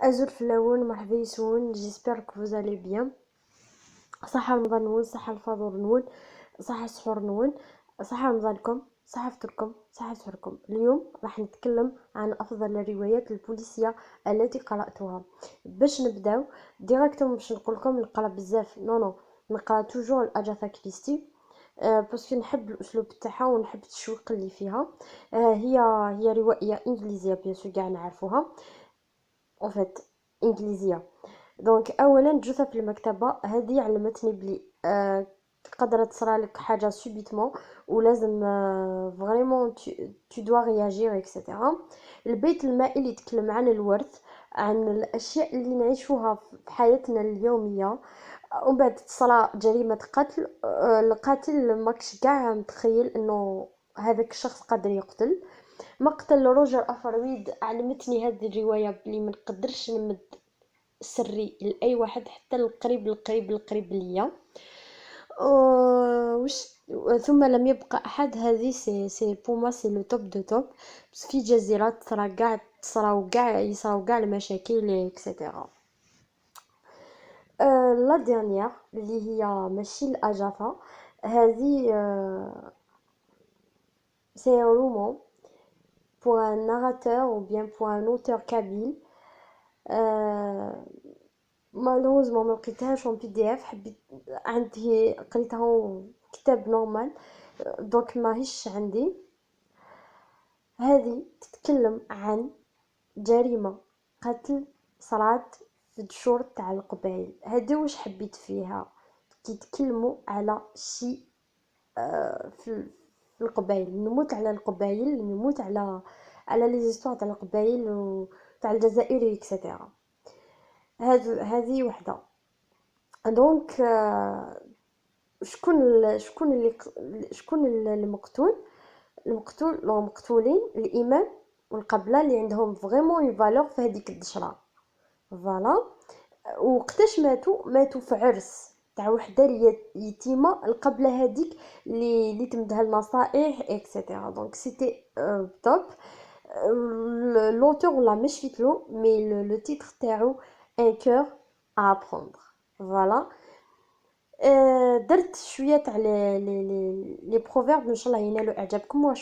Azul Flowen, مرحبا يسون. j'espère que vous allez bien. صحة رمضان نون، صحة الفطور نون، صحة السحور نون، صحة رمضانكم، صحة فطوركم، صحة سحوركم. اليوم راح نتكلم عن أفضل الروايات البوليسية التي قرأتها. باش نبداو ديريكتوم، باش نقولكم نقرا بزاف، نو نقرا توجور أجاثا كريستي، باسكو نحب الاسلوب تاعها ونحب التشويق اللي فيها. هي روائيه انجليزيه بيان سور كاع نعرفوها، en fait انجليزيه. دونك اولا جثة في المكتبه هذه علمتني بلي تقدر تصرالك حاجه سوبيتمون ولازم فريمون tu dois réagir etc. البيت المائي اللي يتكلم عن الورث، عن الاشياء اللي نعيشوها في حياتنا اليوميه، ومن بعد تصرى جريمه قتل، القاتل ماكش كاع متخيل انه هذاك الشخص قادر يقتل. مقتل روجر أفرويد علمتني هذه الرواية بلي ما نقدرش نمد سري لأي واحد، حتى القريب ليا. وش ثم لم يبقى أحد، هذه سي بوما سي لو توب دو توب. بس في جزيرة تصراو كاع المشاكل اكسيتيرا. لا ديرنيير اللي هي ماشي الأجافة، هذه سي رومان pour un narrateur ou bien pour un auteur kabyle. مالوزمون ما لقيتهاش اون بي دي اف، حبيت عندي قريتها كتاب نورمال، دونك ماهيش عندي. هذه تتكلم عن جريمة قتل صرات في الدشور تاع القبائل. هذه واش حبيت فيها، كيتكلموا على شي في القبائل، نموت على القبائل، نموت على لي زيستوار تاع القبائل وتاع الجزائر اكسيتيرا. هذه وحده. دونك شكون المقتول؟ المقتولين الامام والقبله اللي عندهم فريمون اون فالور في هذيك الدشره. فوالا. وقتاش ماتوا في عرس تاع وحده يتيمه، القبله هذيك اللي تمدها النصائح اكسيتيرا. دونك سيتي توب. l'auteur l'a مش فيتلو مي لو تيتر تاعو ان كور à apprendre. فوالا. درت شويه تاع لي بروفيرب، ان شاء الله ينالوا اعجابكم.